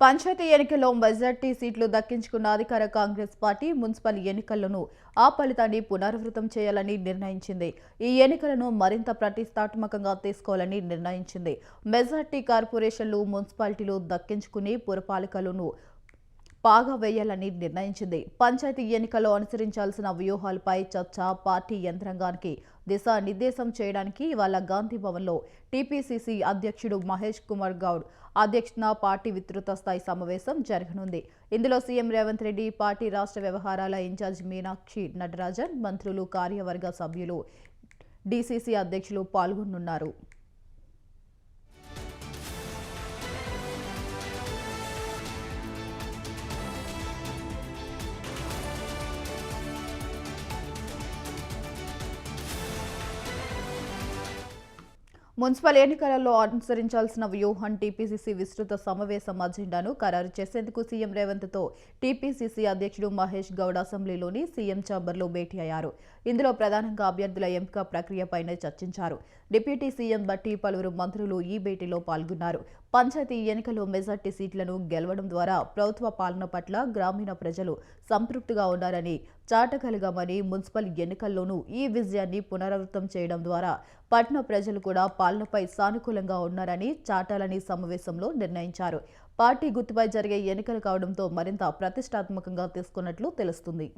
పంచాయతీ ఎన్నికల్లో మెజార్టీ సీట్లు దక్కించుకున్న అధికార కాంగ్రెస్ పార్టీ మున్సిపల్ ఎన్నికలను ఆ ఫలితాన్ని పునరావృతం చేయాలని నిర్ణయించింది. ఈ ఎన్నికలను మరింత ప్రతిష్టాత్మకంగా తీసుకోవాలని నిర్ణయించింది. మెజార్టీ కార్పొరేషన్లు, మున్సిపాలిటీలు దక్కించుకుని పురపాలికలను పాగా వేయాలని నిర్ణయించింది. పంచాయతీ ఎన్నికల్లో అనుసరించాల్సిన వ్యూహాలపై చర్చ, పార్టీ యంత్రాంగానికి దిశానిర్దేశం చేయడానికి ఇవాళ గాంధీ భవన్లో టీపీసీసీ అధ్యక్షుడు మహేష్ కుమార్ గౌడ్ అధ్యక్షతన పార్టీ విస్తృత స్థాయి సమావేశం జరగనుంది. ఇందులో సీఎం రేవంత్ రెడ్డి, పార్టీ రాష్ట్ర వ్యవహారాల ఇన్ఛార్జ్ మీనాక్షి నటరాజన్, మంత్రులు, కార్యవర్గ సభ్యులు, డీసీసీ అధ్యక్షులు పాల్గొనున్నారు. మున్సిపల్ ఎన్నికలలో అనుసరించాల్సిన వ్యూహం టీపీసీసీ విస్తృత సమావేశం అజెండాను ఖరారు చేసేందుకు సీఎం రేవంత్తో టీపీసీసీ అధ్యక్షుడు మహేష్ గౌడ్ అసెంబ్లీలోని సీఎం ఛాంబర్లో భేటీ అయ్యారు. ఇందులో ప్రధానంగా అభ్యర్థుల ఎంపిక ప్రక్రియపైనే చర్చించారు. డిప్యూటీ సీఎం బట్టి పలువురు మంత్రులు ఈ భేటీలో పాల్గొన్నారు. పంచాయతీ ఎన్నికల్లో మెజార్టీ సీట్లను గెలవడం ద్వారా ప్రభుత్వ పాలన పట్ల గ్రామీణ ప్రజలు సంతృప్తిగా ఉన్నారని చాటగలిగామని, మున్సిపల్ ఎన్నికల్లోనూ ఈ విజయాన్ని పునరావృతం చేయడం ద్వారా పట్టణ ప్రజలు కూడా పాలనపై సానుకూలంగా ఉన్నారని చాటాలని సమావేశంలో నిర్ణయించారు. పార్టీ గుర్తుపై జరిగే ఎన్నికలు కావడంతో మరింత ప్రతిష్టాత్మకంగా తీసుకున్నట్లు తెలుస్తుంది.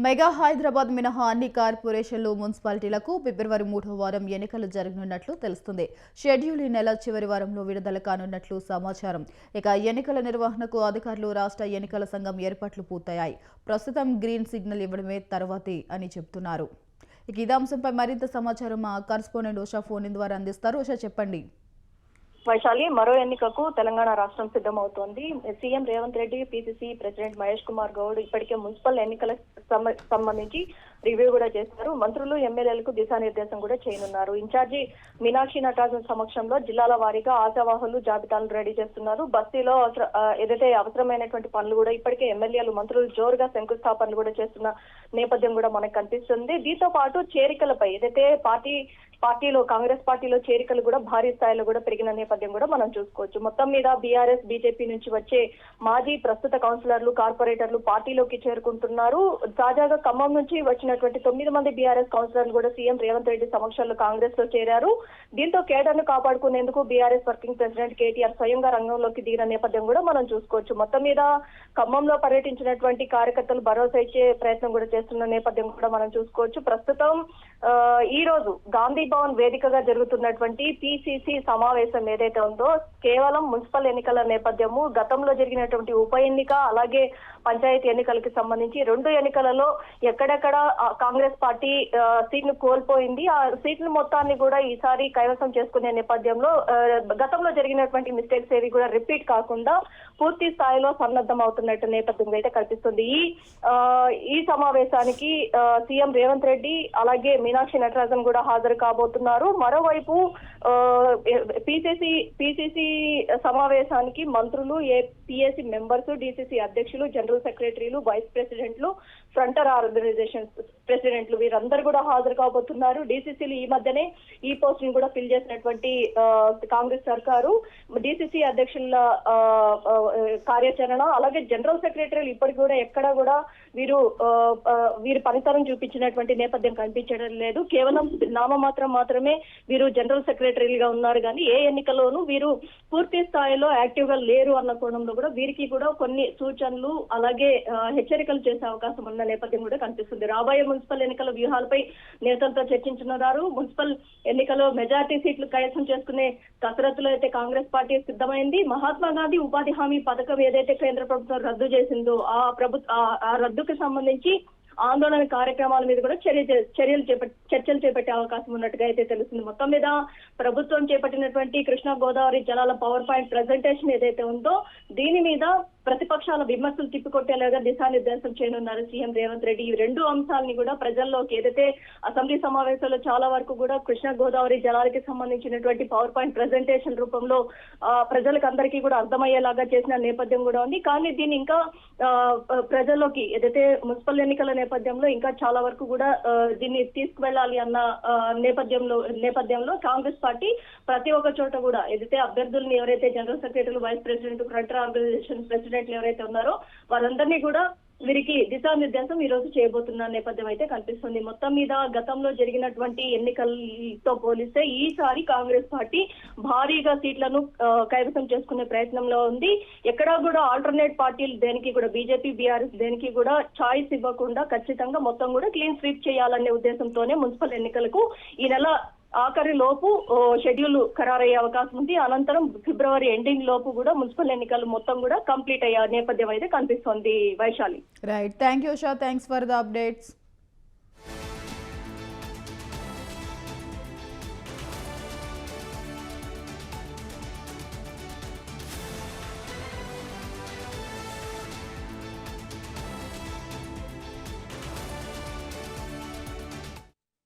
మెగా హైదరాబాద్ మినహా అన్ని కార్పొరేషన్లు, మున్సిపాలిటీలకు ఫిబ్రవరి 3వ వారం ఎన్నికలు జరగనున్నట్లు తెలుస్తుంది. షెడ్యూల్ ఈ నెల చివరి వారంలో విడుదల కానున్నట్లు సమాచారం. ఇక ఎన్నికల నిర్వహణకు అధికారులు, రాష్ట్ర ఎన్నికల సంఘం ఏర్పాట్లు పూర్తయ్యాయి. ప్రస్తుతం గ్రీన్ సిగ్నల్ ఇవ్వడమే తర్వాతి అని చెబుతున్నారు. ఇక ఇదే అంశంపై మరింత సమాచారం మా కరెస్పాండెంట్ ఉషా ఫోన్ ద్వారా అందిస్తారు. ఉషా, చెప్పండి. వైశాలి, మరో ఎన్నికకు తెలంగాణ రాష్ట్రం సిద్ధమవుతోంది. CM Revanth Reddy, PCC president Mahesh Kumar Goud ఇప్పటికే మున్సిపల్ ఎన్నికలకు సంబంధించి రివ్యూ కూడా చేశారు. మంత్రులు, ఎమ్మెల్యేలకు దిశానిర్దేశం కూడా చేయనున్నారు. ఇన్ఛార్జి మీనాక్షి నటరాజన్ సమక్షంలో జిల్లాల వారీగా ఆశావాహులు జాబితాలను రెడీ చేస్తున్నారు. బస్తీలో ఏదైతే అవసరమైనటువంటి పనులు కూడా ఇప్పటికే ఎమ్మెల్యేలు, మంత్రులు జోరుగా శంకుస్థాపనలు కూడా చేస్తున్న నేపథ్యం కూడా మనకు కనిపిస్తుంది. దీంతో పాటు చేరికలపై ఏదైతే పార్టీలో కాంగ్రెస్ పార్టీలో చేరికలు కూడా భారీ స్థాయిలో కూడా పెరిగిన నేపథ్యం కూడా మనం చూసుకోవచ్చు. మొత్తం మీద బీఆర్ఎస్, బీజేపీ నుంచి వచ్చే మాజీ, ప్రస్తుత కౌన్సిలర్లు, కార్పొరేటర్లు పార్టీలోకి చేరుకుంటున్నారు. తాజాగా ఖమ్మం నుంచి వచ్చినటువంటి 9 మంది బీఆర్ఎస్ కౌన్సిలర్లు కూడా సీఎం రేవంత్ రెడ్డి సమక్షంలో కాంగ్రెస్ లో చేరారు. దీంతో కేడర్ను కాపాడుకునేందుకు బీఆర్ఎస్ వర్కింగ్ ప్రెసిడెంట్ కేటీఆర్ స్వయంగా రంగంలోకి దిగిన నేపథ్యం కూడా మనం చూసుకోవచ్చు. మొత్తం మీద ఖమ్మంలో పర్యటించినటువంటి కార్యకర్తలు భరోసా ఇచ్చే ప్రయత్నం కూడా చేస్తున్న నేపథ్యం కూడా మనం చూసుకోవచ్చు. ప్రస్తుతం ఈ రోజు గాంధీ భవన్ వేదికగా జరుగుతున్నటువంటి పీసీసీ సమావేశం ఏదైతే ఉందో కేవలం మున్సిపల్ ఎన్నికల నేపథ్యము, గతంలో జరిగినటువంటి ఉప ఎన్నిక, అలాగే పంచాయతీ ఎన్నికలకు సంబంధించి 2 ఎన్నికలలో ఎక్కడెక్కడ కాంగ్రెస్ పార్టీ సీట్లు కోల్పోయింది, ఆ సీట్ల మొత్తాన్ని కూడా ఈసారి కైవసం చేసుకునే నేపథ్యంలో గతంలో జరిగినటువంటి మిస్టేక్స్ ఏవి కూడా రిపీట్ కాకుండా పూర్తి స్థాయిలో సన్నద్ధం అవుతున్నట్టు నేపథ్యం అయితే కనిపిస్తుంది. ఈ సమావేశానికి సీఎం రేవంత్ రెడ్డి, అలాగే మీనాక్షి నటరాజన్ కూడా హాజరు కాబోతున్నారు. మరోవైపు పీసీసీ సమావేశానికి మంత్రులు, ఏపీఎస్సీ మెంబర్స్, డీసీసీ అధ్యక్షులు, జనరల్ సెక్రటరీలు, వైస్ ప్రెసిడెంట్లు, ఫ్రంటర్ ఆర్గనైజేషన్ ప్రెసిడెంట్లు వీరందరూ కూడా హాజరు కాబోతున్నారు. డీసీసీలు ఈ మధ్యనే ఈ పోస్ట్ ని కూడా ఫిల్ చేసినటువంటి కాంగ్రెస్ సర్కారు డీసీసీ అధ్యక్షుల కార్యాచరణ, అలాగే జనరల్ సెక్రటరీలు ఇప్పటికి కూడా ఎక్కడా కూడా వీరు పనితనం చూపించినటువంటి నేపథ్యం కనిపించడం లేదు. కేవలం నామమాత్రం మాత్రమే వీరు జనరల్ సెక్రటరీలుగా ఉన్నారు కానీ ఏ ఎన్నికల్లోనూ వీరు పూర్తి స్థాయిలో యాక్టివ్ గా లేరు అన్న కోణంలో కూడా వీరికి కూడా కొన్ని సూచనలు, అలాగే హెచ్చరికలు చేసే అవకాశం ఉన్న నేపథ్యం కూడా కనిపిస్తుంది. రాబోయే మున్సిపల్ ఎన్నికల వ్యూహాలపై నేతలతో చర్చించనున్నారు. మున్సిపల్ ఎన్నికల్లో మెజార్టీ సీట్లు కైవసం చేసుకునే కసరత్తులో అయితే కాంగ్రెస్ పార్టీ సిద్ధమైంది. మహాత్మా గాంధీ ఉపాధి హామీ పథకం ఏదైతే కేంద్ర ప్రభుత్వం రద్దు చేసిందో ఆ రద్దుకి సంబంధించి ఆందోళన కార్యక్రమాల మీద కూడా చర్చలు చేపట్టే అవకాశం ఉన్నట్టుగా అయితే తెలుస్తుంది. మొత్తం మీద ప్రభుత్వం చేపట్టినటువంటి కృష్ణా గోదావరి జలాల పవర్ పాయింట్ ప్రెజెంటేషన్ ఏదైతే ఉందో దీని మీద ప్రతిపక్షాల విమర్శలు తిప్పికొట్టేలాగా దిశానిర్దేశం చేయనున్నారు సీఎం రేవంత్ రెడ్డి. ఈ 2 అంశాలని కూడా ప్రజల్లోకి ఏదైతే అసెంబ్లీ సమావేశాల్లో చాలా వరకు కూడా కృష్ణా గోదావరి జలాలకి సంబంధించినటువంటి పవర్ పాయింట్ ప్రెజెంటేషన్ రూపంలో ప్రజలకు అందరికీ కూడా అర్థమయ్యేలాగా చేసిన నేపథ్యం కూడా ఉంది. కానీ దీన్ని ఇంకా ప్రజల్లోకి ఏదైతే మున్సిపల్ ఎన్నికల నేపథ్యంలో ఇంకా చాలా వరకు కూడా దీన్ని తీసుకువెళ్ళాలి అన్న నేపథ్యంలో కాంగ్రెస్ పార్టీ ప్రతి ఒక్క చోట కూడా ఏదైతే అభ్యర్థులను ఎవరైతే జనరల్ సెక్రటరీలు, వైస్ ప్రెసిడెంట్, ఫ్రంట్ ఆర్గనైజేషన్ ప్రెసిడెంట్లు ఎవరైతే ఉన్నారో వారందరినీ కూడా వీరికి దిశానిర్దేశం ఈ రోజు చేయబోతున్న నేపథ్యం అయితే కనిపిస్తుంది. మొత్తం మీద గతంలో జరిగినటువంటి ఎన్నికలతో పోలిస్తే ఈసారి కాంగ్రెస్ పార్టీ భారీగా సీట్లను కైవసం చేసుకునే ప్రయత్నంలో ఉంది. ఎక్కడా కూడా ఆల్టర్నేట్ పార్టీలు దేనికి కూడా బీజేపీ, బీఆర్ఎస్ దేనికి కూడా ఛాయిస్ ఇవ్వకుండా ఖచ్చితంగా మొత్తం కూడా క్లీన్ స్వీప్ చేయాలనే ఉద్దేశంతోనే మున్సిపల్ ఎన్నికలకు ఈ నెల ఆఖరి లోపు షెడ్యూల్ ఖరారయ్యే అవకాశం ఉంది. అనంతరం ఫిబ్రవరి ఎండింగ్ లోపు కూడా మున్సిపల్ ఎన్నికలు మొత్తం కూడా కంప్లీట్ అయ్యే నేపథ్యం అయితే కనిపిస్తోంది Vaishali. Right, thank you Usha, thanks for the updates.